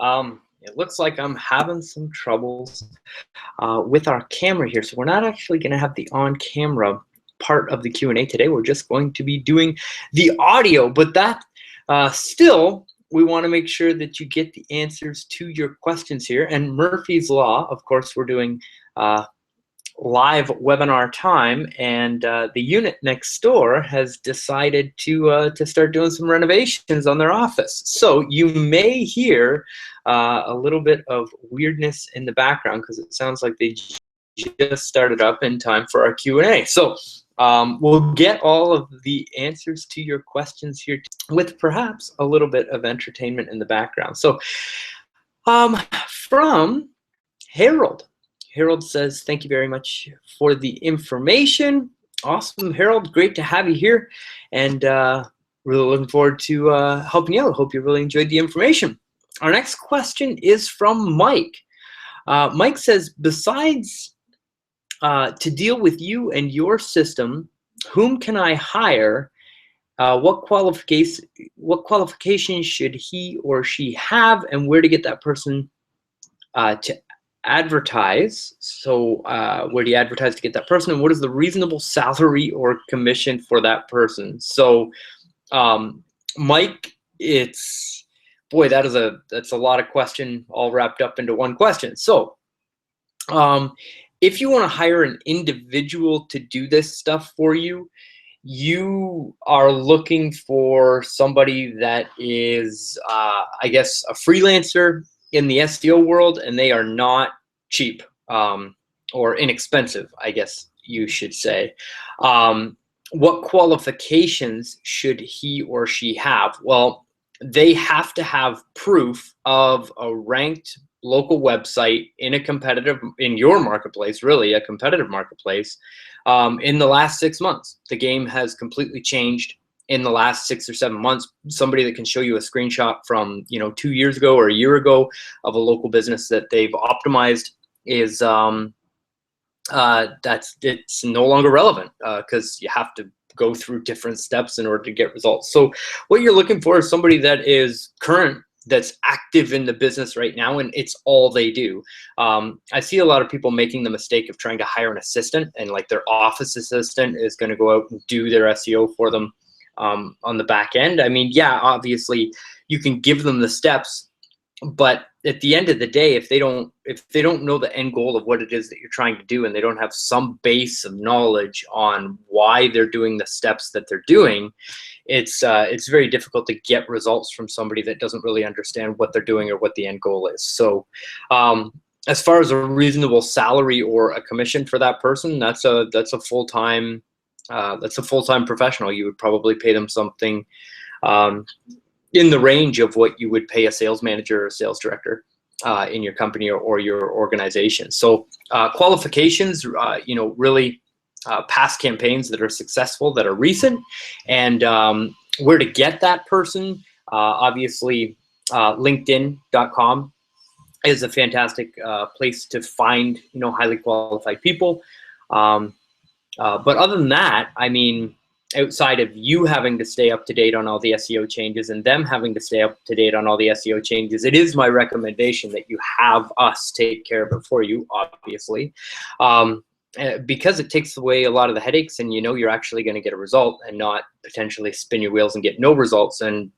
It looks like I'm having some troubles with our camera here, so we're not actually going to have the on-camera part of the Q&A today. We're just going to be doing the audio, but that still, we want to make sure that you get the answers to your questions here. And Murphy's Law, of course, we're doing live webinar time, and the unit next door has decided to start doing some renovations on their office. So you may hear a little bit of weirdness in the background because it sounds like they just started up in time for our Q&A. So we'll get all of the answers to your questions here with perhaps a little bit of entertainment in the background. So from Harold. Harold says, thank you very much for the information. Awesome, Harold. Great to have you here. And really looking forward to helping you out. Hope you really enjoyed the information. Our next question is from Mike. Mike says, besides to deal with you and your system, whom can I hire? What qualifications should he or she have, and where to get that person to advertise? So where do you advertise to get that person, and what is the reasonable salary or commission for that person? So Mike, it's, boy, that's a lot of question all wrapped up into one question. So if you want to hire an individual to do this stuff for you, you are looking for somebody that is I guess a freelancer in the SEO world, and they are not cheap or inexpensive, I guess you should say. What qualifications should he or she have? Well, they have to have proof of a ranked local website in a competitive, in your marketplace, really a competitive marketplace, in the last 6 months. The game has completely changed in the last 6 or 7 months. Somebody that can show you a screenshot from 2 years ago or a year ago of a local business that they've optimized is it's no longer relevant because you have to go through different steps in order to get results. So what you're looking for is somebody that is current, that's active in the business right now, and it's all they do. I see a lot of people making the mistake of trying to hire an assistant, and like their office assistant is going to go out and do their SEO for them on the back end. I mean, yeah, obviously you can give them the steps, but at the end of the day, if they don't know the end goal of what it is that you're trying to do, and they don't have some base of knowledge on why they're doing the steps that they're doing, it's very difficult to get results from somebody that doesn't really understand what they're doing or what the end goal is. So as far as a reasonable salary or a commission for that person, that's a full-time professional. You would probably pay them something in the range of what you would pay a sales manager or sales director in your company or your organization. So qualifications, really past campaigns that are successful, that are recent, and where to get that person. Obviously, LinkedIn.com is a fantastic place to find highly qualified people. But other than that, I mean, outside of you having to stay up to date on all the SEO changes and them having to stay up to date on all the SEO changes, it is my recommendation that you have us take care of it for you, obviously, because it takes away a lot of the headaches, and you're actually going to get a result and not potentially spin your wheels and get no results, and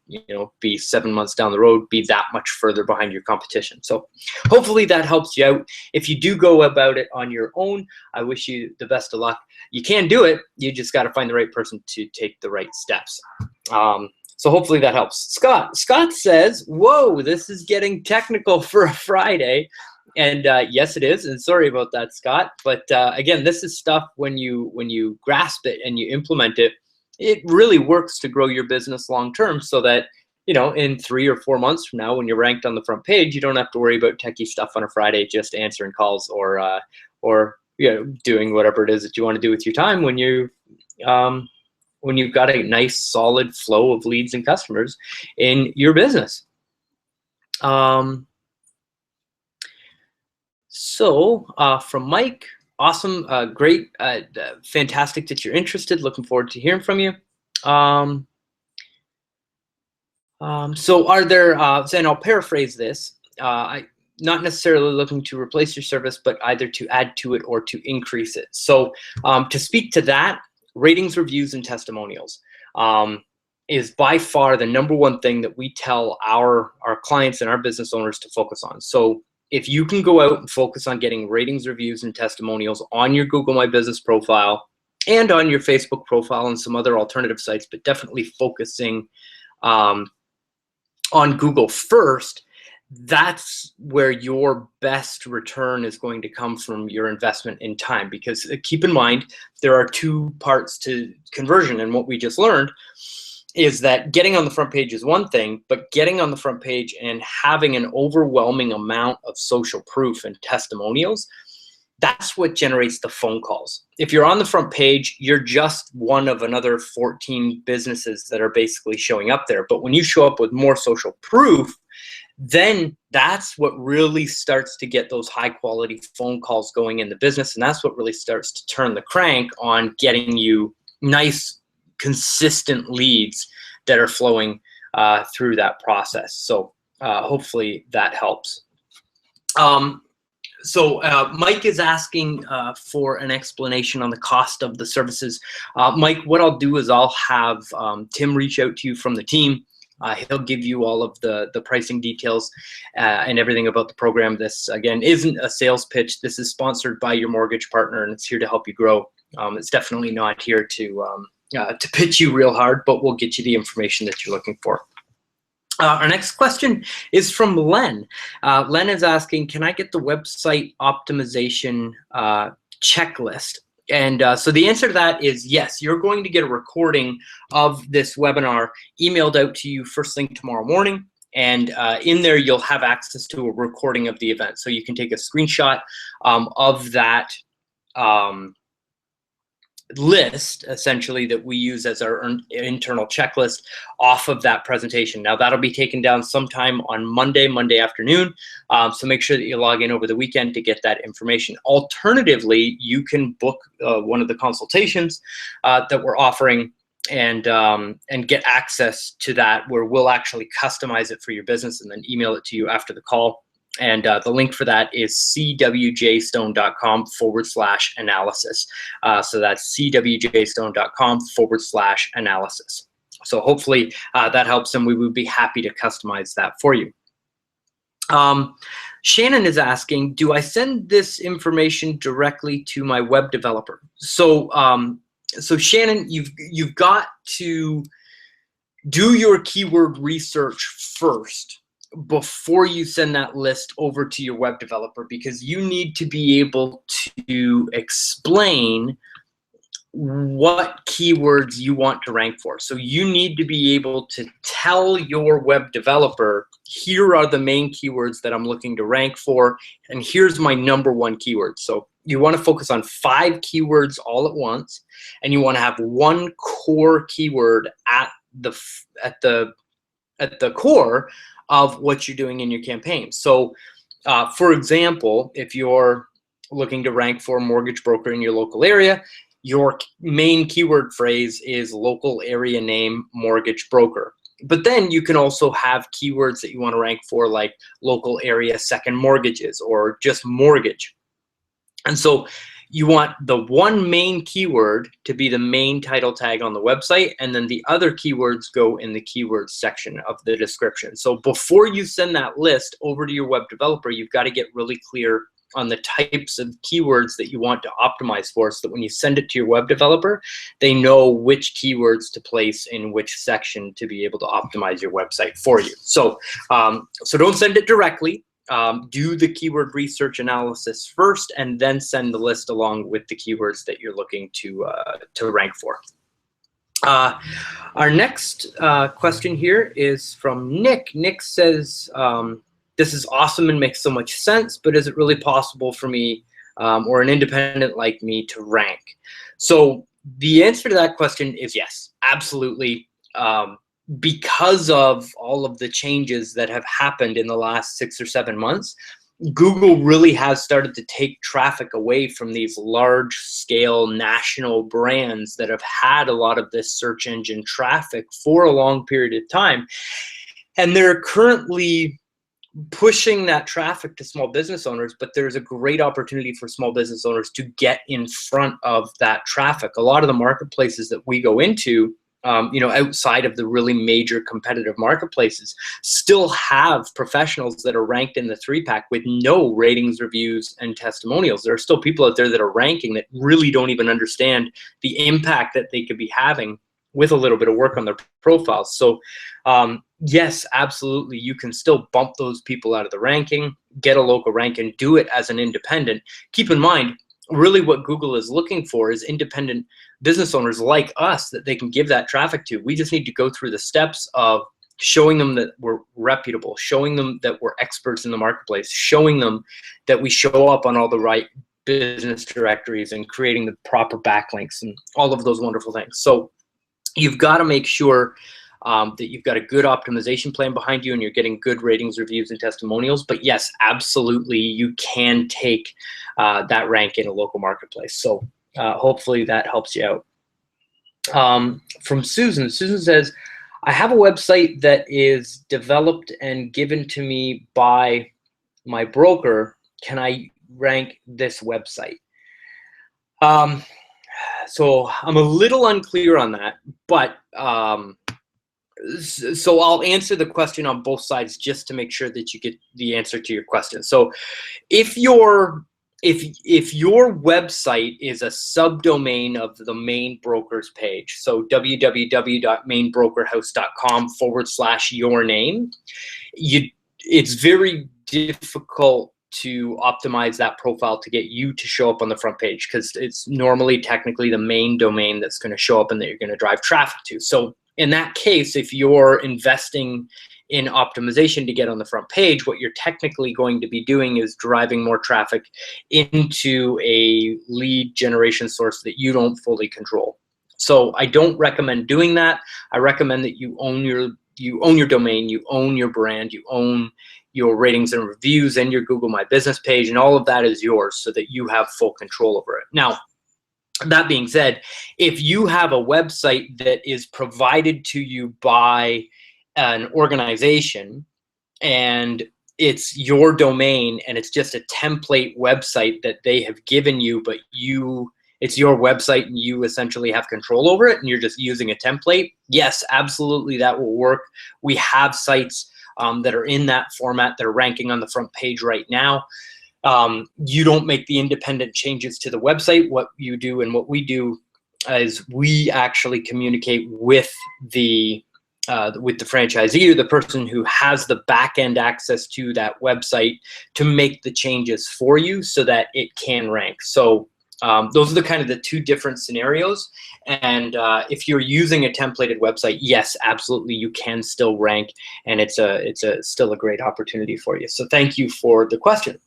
be 7 months down the road, be that much further behind your competition. So hopefully that helps you out. If you do go about it on your own, I wish you the best of luck. You can do it. You just got to find the right person to take the right steps. So hopefully that helps. Scott says, whoa, this is getting technical for a Friday. And yes, it is. And sorry about that, Scott. But again, this is stuff when you grasp it and you implement it, it really works to grow your business long term, so that in 3 or 4 months from now, when you're ranked on the front page, you don't have to worry about techie stuff on a Friday, just answering calls or doing whatever it is that you want to do with your time when you've got a nice solid flow of leads and customers in your business. So from Mike, awesome, great, fantastic that you're interested. Looking forward to hearing from you. So are there, and I'll paraphrase this, not necessarily looking to replace your service, but either to add to it or to increase it. So to speak to that, ratings, reviews, and testimonials is by far the #1 thing that we tell our clients and our business owners to focus on. So if you can go out and focus on getting ratings, reviews, and testimonials on your Google My Business profile and on your Facebook profile and some other alternative sites, but definitely focusing on Google first, that's where your best return is going to come from your investment in time. Because keep in mind, there are 2 parts to conversion, and what we just learned is that getting on the front page is one thing, but getting on the front page and having an overwhelming amount of social proof and testimonials, that's what generates the phone calls. If you're on the front page, you're just one of another 14 businesses that are basically showing up there. But when you show up with more social proof, then that's what really starts to get those high quality phone calls going in the business. And that's what really starts to turn the crank on getting you nice, consistent leads that are flowing through that process. So hopefully that helps. So Mike is asking for an explanation on the cost of the services. Mike, what I'll do is I'll have Tim reach out to you from the team. He'll give you all of the pricing details and everything about the program. This, again, isn't a sales pitch. This is sponsored by your mortgage partner, and it's here to help you grow. It's definitely not here to pitch you real hard, but we'll get you the information that you're looking for. Our next question is from Len. Len is asking, can I get the website optimization checklist? And so the answer to that is yes. You're going to get a recording of this webinar emailed out to you first thing tomorrow morning. And in there, you'll have access to a recording of the event. So you can take a screenshot of that list, essentially, that we use as our internal checklist off of that presentation. Now, that'll be taken down sometime on Monday afternoon. So make sure that you log in over the weekend to get that information. Alternatively, you can book one of the consultations that we're offering and get access to that, where we'll actually customize it for your business and then email it to you after the call. And the link for that is cwjstone.com/analysis. So that's cwjstone.com/analysis. So hopefully that helps, and we would be happy to customize that for you. Shannon is asking, do I send this information directly to my web developer? So so Shannon, you've got to do your keyword research first before you send that list over to your web developer, because you need to be able to explain what keywords you want to rank for. So you need to be able to tell your web developer, here are the main keywords that I'm looking to rank for, and here's my #1 keyword. So you want to focus on 5 keywords all at once, and you want to have one core keyword at the core of what you're doing in your campaign. So for example, if you're looking to rank for a mortgage broker in your local area, your main keyword phrase is local area name mortgage broker. But then you can also have keywords that you want to rank for, like local area second mortgages or just mortgage. And so you want the one main keyword to be the main title tag on the website, and then the other keywords go in the keywords section of the description. So before you send that list over to your web developer, you've got to get really clear on the types of keywords that you want to optimize for, so that when you send it to your web developer, they know which keywords to place in which section to be able to optimize your website for you. So, so don't send it directly. Do the keyword research analysis first, and then send the list along with the keywords that you're looking to rank for. Our next question here is from Nick. Nick says, this is awesome and makes so much sense, but is it really possible for me or an independent like me to rank? So the answer to that question is yes, absolutely. Because of all of the changes that have happened in the last 6 or 7 months, Google really has started to take traffic away from these large scale national brands that have had a lot of this search engine traffic for a long period of time. And they're currently pushing that traffic to small business owners, but there's a great opportunity for small business owners to get in front of that traffic. A lot of the marketplaces that we go into, outside of the really major competitive marketplaces, still have professionals that are ranked in the 3-pack with no ratings, reviews, and testimonials. There are still people out there that are ranking that really don't even understand the impact that they could be having with a little bit of work on their profiles. So yes, absolutely, you can still bump those people out of the ranking, get a local rank, and do it as an independent. Keep in mind, really what Google is looking for is independent business owners like us that they can give that traffic to. We just need to go through the steps of showing them that we're reputable, showing them that we're experts in the marketplace, showing them that we show up on all the right business directories, and creating the proper backlinks and all of those wonderful things. So you've got to make sure that you've got a good optimization plan behind you and you're getting good ratings, reviews, and testimonials. But yes, absolutely, you can take that rank in a local marketplace. So hopefully that helps you out. From Susan says, I have a website that is developed and given to me by my broker. Can I rank this website? So I'm a little unclear on that, but so I'll answer the question on both sides just to make sure that you get the answer to your question. So if your website is a subdomain of the main broker's page, so www.mainbrokerhouse.com/your name, it's very difficult to optimize that profile to get you to show up on the front page, because it's normally technically the main domain that's going to show up and that you're going to drive traffic to. So in that case, if you're investing in optimization to get on the front page, what you're technically going to be doing is driving more traffic into a lead generation source that you don't fully control. So I don't recommend doing that. I recommend that you own your domain, you own your brand, you own your ratings and reviews and your Google My Business page, and all of that is yours so that you have full control over it. Now, that being said, if you have a website that is provided to you by an organization and it's your domain and it's just a template website that they have given you, but it's your website and you essentially have control over it and you're just using a template, yes, absolutely, that will work. We have sites that are in that format that are ranking on the front page right now. You don't make the independent changes to the website. What you do and what we do is we actually communicate with the franchisee or the person who has the back-end access to that website to make the changes for you so that it can rank. So those are the two different scenarios. And if you're using a templated website, yes, absolutely, you can still rank, and it's still a great opportunity for you. So thank you for the question.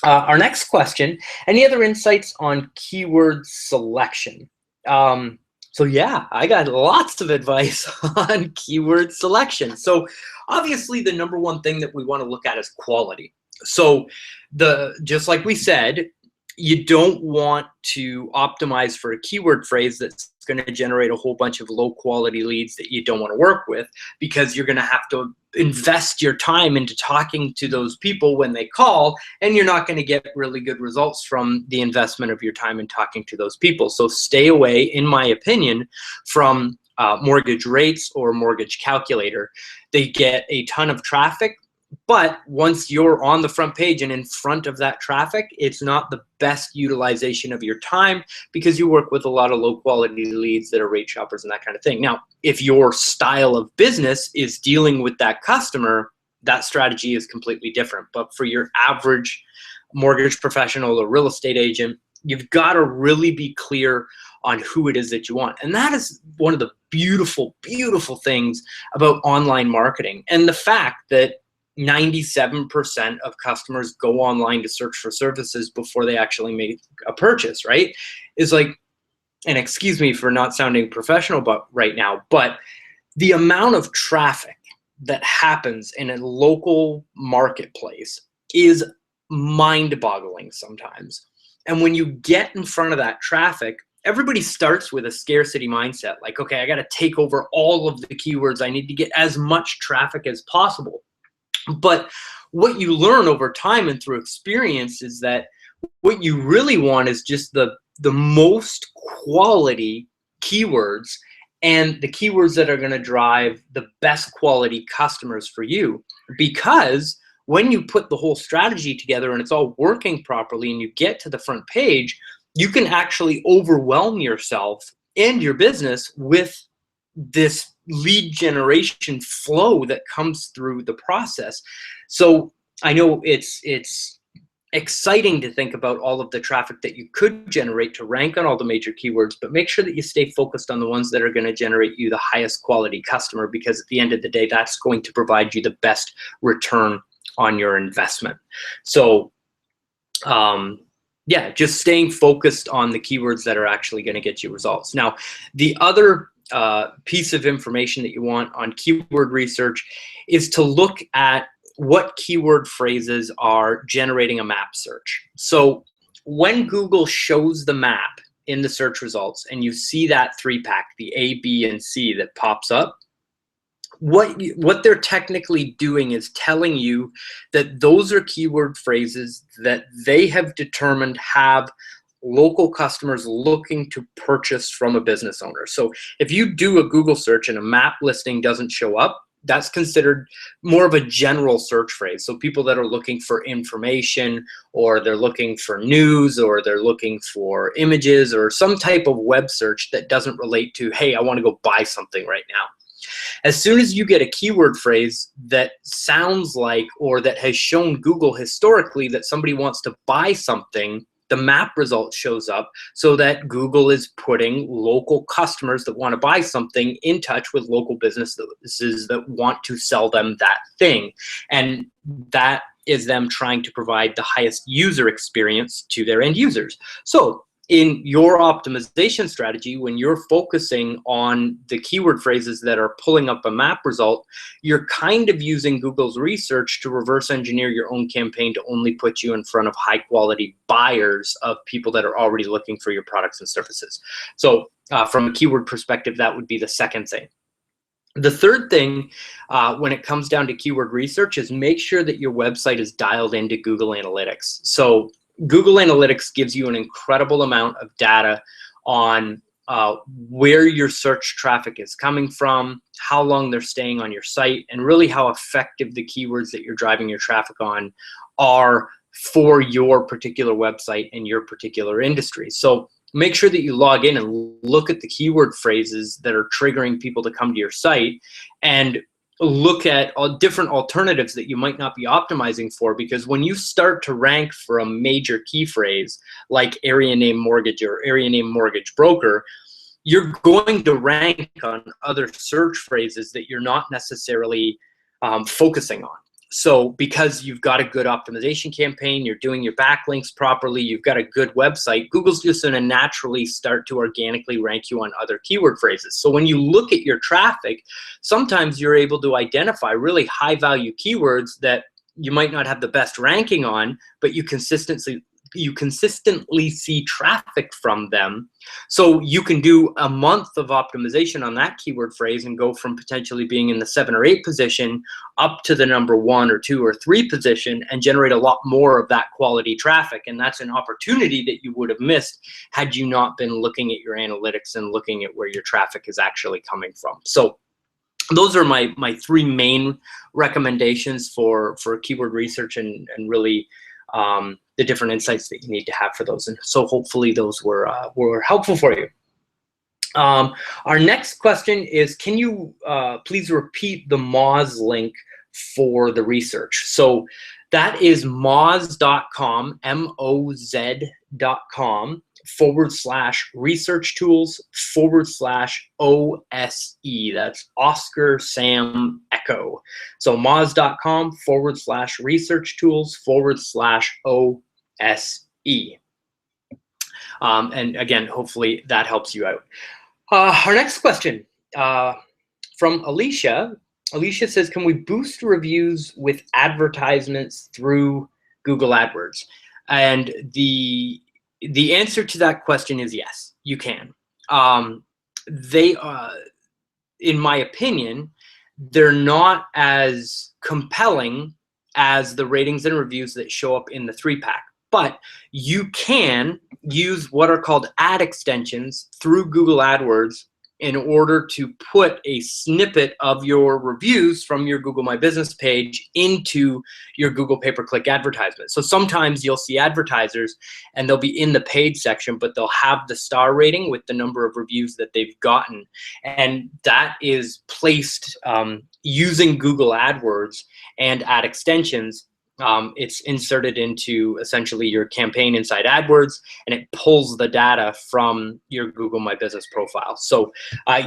Our next question, any other insights on keyword selection? So yeah, I got lots of advice on keyword selection. So obviously the number one thing that we want to look at is quality. So just like we said, you don't want to optimize for a keyword phrase that's going to generate a whole bunch of low quality leads that you don't want to work with, because you're going to have to invest your time into talking to those people when they call, and you're not going to get really good results from the investment of your time in talking to those people. So stay away, in my opinion, from mortgage rates or mortgage calculator. They get a ton of traffic, but once you're on the front page and in front of that traffic, it's not the best utilization of your time, because you work with a lot of low quality leads that are rate shoppers and that kind of thing. Now, if your style of business is dealing with that customer, that strategy is completely different. But for your average mortgage professional or real estate agent, you've got to really be clear on who it is that you want. And that is one of the beautiful, beautiful things about online marketing, and the fact that 97% of customers go online to search for services before they actually make a purchase, right? Is like, and excuse me for not sounding professional right now, but the amount of traffic that happens in a local marketplace is mind-boggling sometimes. And when you get in front of that traffic, everybody starts with a scarcity mindset. Like, okay, I got to take over all of the keywords. I need to get as much traffic as possible. But what you learn over time and through experience is that what you really want is just the most quality keywords, and the keywords that are going to drive the best quality customers for you. Because when you put the whole strategy together and it's all working properly and you get to the front page, you can actually overwhelm yourself and your business with this lead generation flow that comes through the process. So I know it's exciting to think about all of the traffic that you could generate to rank on all the major keywords, but make sure that you stay focused on the ones that are going to generate you the highest quality customer, because at the end of the day, that's going to provide you the best return on your investment. So yeah, just staying focused on the keywords that are actually going to get you results. Now, the other piece of information that you want on keyword research is to look at what keyword phrases are generating a map search. So when Google shows the map in the search results and you see that 3-pack, the A, B, and C that pops up, what they're technically doing is telling you that those are keyword phrases that they have determined have local customers looking to purchase from a business owner. So if you do a Google search and a map listing doesn't show up, that's considered more of a general search phrase. So people that are looking for information, or they're looking for news, or they're looking for images, or some type of web search that doesn't relate to, hey, I want to go buy something right now. As soon as you get a keyword phrase that sounds like, or that has shown Google historically that somebody wants to buy something, the map result shows up, so that Google is putting local customers that want to buy something in touch with local businesses that want to sell them that thing. And that is them trying to provide the highest user experience to their end users. So in your optimization strategy, when you're focusing on the keyword phrases that are pulling up a map result, you're kind of using Google's research to reverse engineer your own campaign to only put you in front of high quality buyers of people that are already looking for your products and services. So from a keyword perspective, that would be the second thing. The third thing when it comes down to keyword research is make sure that your website is dialed into Google Analytics. So Google Analytics gives you an incredible amount of data on where your search traffic is coming from, how long they're staying on your site, and really how effective the keywords that you're driving your traffic on are for your particular website and your particular industry. So make sure that you log in and look at the keyword phrases that are triggering people to come to your site, and look at all different alternatives that you might not be optimizing for, because when you start to rank for a major key phrase like area name mortgage or area name mortgage broker, you're going to rank on other search phrases that you're not necessarily focusing on. So because you've got a good optimization campaign, you're doing your backlinks properly, you've got a good website, Google's just going to naturally start to organically rank you on other keyword phrases. So when you look at your traffic, sometimes you're able to identify really high value keywords that you might not have the best ranking on, but you consistently see traffic from them. So you can do a month of optimization on that keyword phrase and go from potentially being in the 7 or 8 position up to the number 1 or 2 or 3 position and generate a lot more of that quality traffic. And that's an opportunity that you would have missed had you not been looking at your analytics and looking at where your traffic is actually coming from. So those are my 3 main recommendations for keyword research and really the different insights that you need to have for those. And so hopefully those were helpful for you. Our next question is, can you please repeat the Moz link for the research? So that is moz.com, MOZ.com /research tools /OSE. That's Oscar Sam Echo. So moz.com /research tools /OSE. And again, hopefully that helps you out. Our next question from Alicia. Alicia says, can we boost reviews with advertisements through Google AdWords? And the answer to that question is yes, you can. They, in my opinion, they're not as compelling as the ratings and reviews that show up in the 3-pack. But you can use what are called ad extensions through Google AdWords in order to put a snippet of your reviews from your Google My Business page into your Google pay-per-click advertisement. So sometimes you'll see advertisers and they'll be in the paid section, but they'll have the star rating with the number of reviews that they've gotten. And that is placed using Google AdWords and ad extensions. It's inserted into essentially your campaign inside AdWords, and it pulls the data from your Google My Business profile. So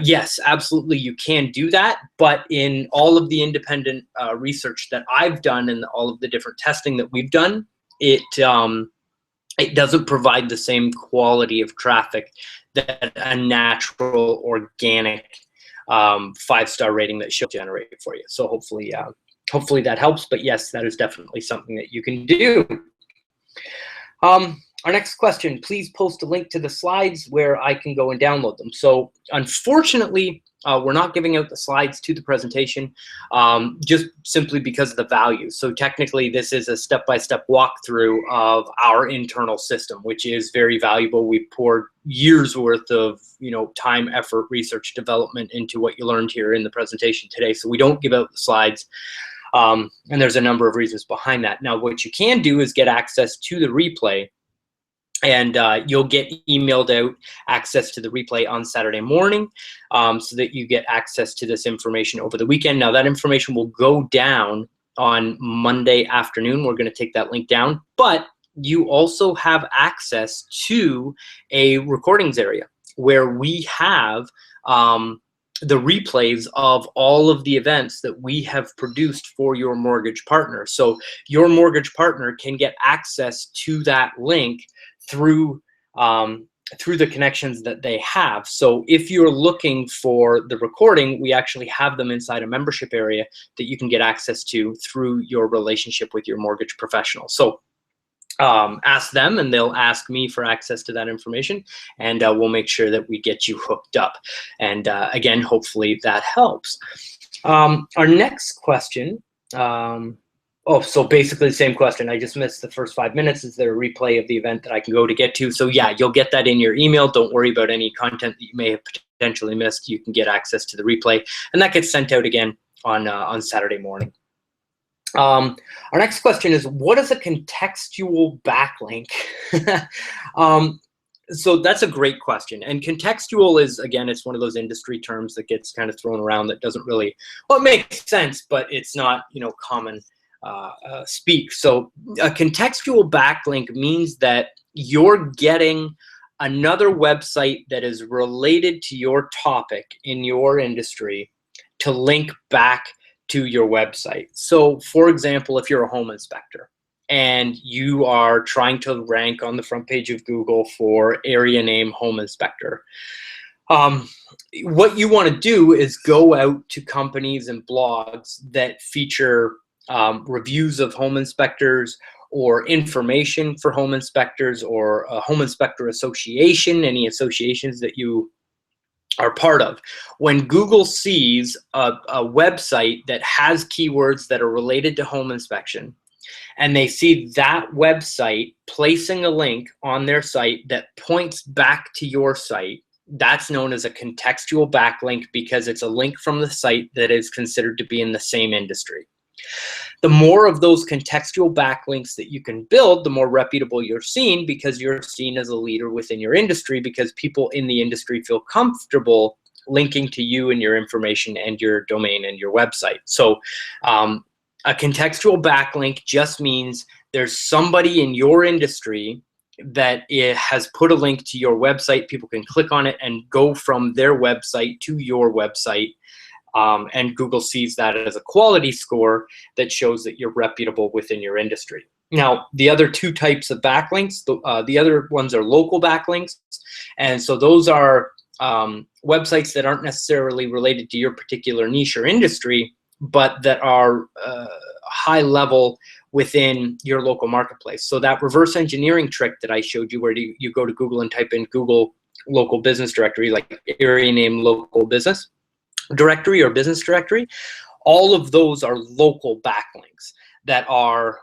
yes, absolutely, you can do that. But in all of the independent research that I've done and all of the different testing that we've done, it doesn't provide the same quality of traffic that a natural, organic 5-star rating that should generate for you. So hopefully that helps, but yes, that is definitely something that you can do. Our next question, please post a link to the slides where I can go and download them. So unfortunately, we're not giving out the slides to the presentation just simply because of the value. So technically, this is a step-by-step walkthrough of our internal system, which is very valuable. We poured years worth of time, effort, research, development into what you learned here in the presentation today. So we don't give out the slides. And there's a number of reasons behind that. Now, what you can do is get access to the replay, and you'll get emailed out access to the replay on Saturday morning so that you get access to this information over the weekend. Now, that information will go down on Monday afternoon. We're going to take that link down, but you also have access to a recordings area where we have the replays of all of the events that we have produced for your mortgage partner. So your mortgage partner can get access to that link through the connections that they have. So if you're looking for the recording, we actually have them inside a membership area that you can get access to through your relationship with your mortgage professional. So ask them and they'll ask me for access to that information, and we'll make sure that we get you hooked up. And again, hopefully that helps. Our next question, so basically the same question. I just missed the first 5 minutes. Is there a replay of the event that I can go to get to? So yeah, you'll get that in your email. Don't worry about any content that you may have potentially missed. You can get access to the replay, and that gets sent out again on Saturday morning. Our next question is, what is a contextual backlink? So that's a great question. And contextual is, again, it's one of those industry terms that gets kind of thrown around that doesn't really, well, it makes sense, but it's not, common speak. So a contextual backlink means that you're getting another website that is related to your topic in your industry to link back to your website. So for example, if you're a home inspector and you are trying to rank on the front page of Google for area name home inspector, what you want to do is go out to companies and blogs that feature reviews of home inspectors or information for home inspectors, or a home inspector association, any associations that you are part of. When Google sees a website that has keywords that are related to home inspection, and they see that website placing a link on their site that points back to your site, that's known as a contextual backlink, because it's a link from the site that is considered to be in the same industry. The more of those contextual backlinks that you can build, the more reputable you're seen, because you're seen as a leader within your industry, because people in the industry feel comfortable linking to you and your information and your domain and your website. So a contextual backlink just means there's somebody in your industry that it has put a link to your website. People can click on it and go from their website to your website. And Google sees that as a quality score that shows that you're reputable within your industry. Now, the other two types of backlinks, the other ones are local backlinks. And so those are websites that aren't necessarily related to your particular niche or industry, but that are high level within your local marketplace. So that reverse engineering trick that I showed you, where you go to Google and type in Google local business directory, like area name local business directory or business directory, all of those are local backlinks that are,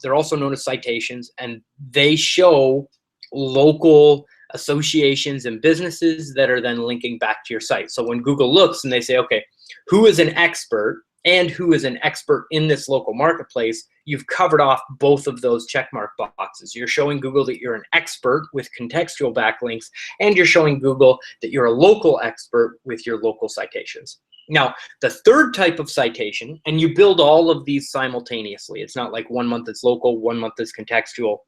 they're also known as citations, and they show local associations and businesses that are then linking back to your site. So when Google looks and they say, okay, who is an expert and who is an expert in this local marketplace, you've covered off both of those checkmark boxes. You're showing Google that you're an expert with contextual backlinks, and you're showing Google that you're a local expert with your local citations. Now, the third type of citation, and you build all of these simultaneously. It's not like 1 month is local, 1 month is contextual.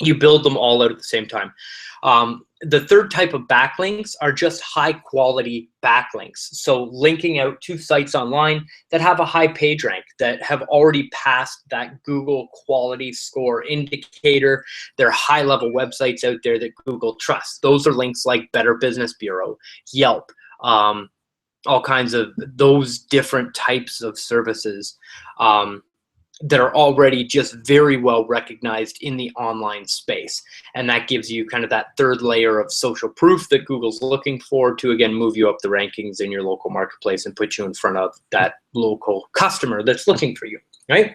You build them all out at the same time. The third type of backlinks are just high quality backlinks. So linking out to sites online that have a high page rank, that have already passed that Google quality score indicator. They're high level websites out there that Google trusts. Those are links like Better Business Bureau, Yelp, all kinds of those different types of services that are already just very well recognized in the online space. And that gives you kind of that third layer of social proof that Google's looking for to, again, move you up the rankings in your local marketplace and put you in front of that local customer that's looking for you, right?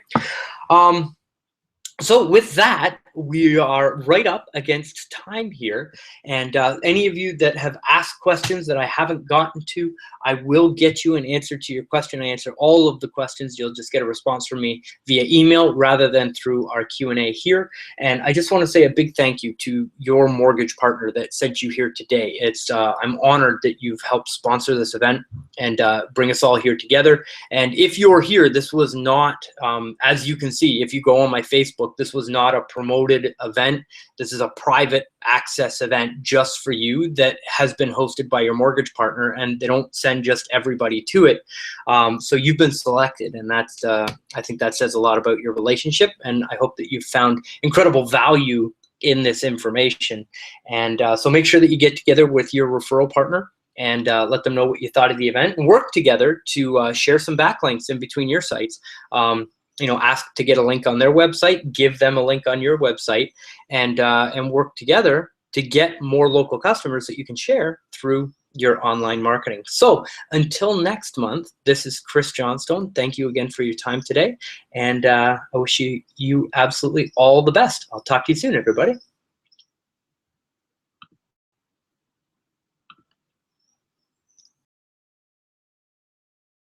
So with that, we are right up against time here. And any of you that have asked questions that I haven't gotten to, I will get you an answer to your question. I answer all of the questions. You'll just get a response from me via email rather than through our Q&A here. And I just want to say a big thank you to your mortgage partner that sent you here today. It's I'm honored that you've helped sponsor this event and bring us all here together. And if you're here, this was not, as you can see, if you go on my Facebook, this was not a promoted event. This is a private access event just for you that has been hosted by your mortgage partner, and they don't send just everybody to it. So you've been selected, and that's I think that says a lot about your relationship, and I hope that you've found incredible value in this information. And so make sure that you get together with your referral partner and let them know what you thought of the event, and work together to share some backlinks in between your sites. You know, ask to get a link on their website, give them a link on your website, and work together to get more local customers that you can share through your online marketing. So until next month, this is Chris Johnstone. Thank you again for your time today, and I wish you absolutely all the best. I'll talk to you soon, everybody.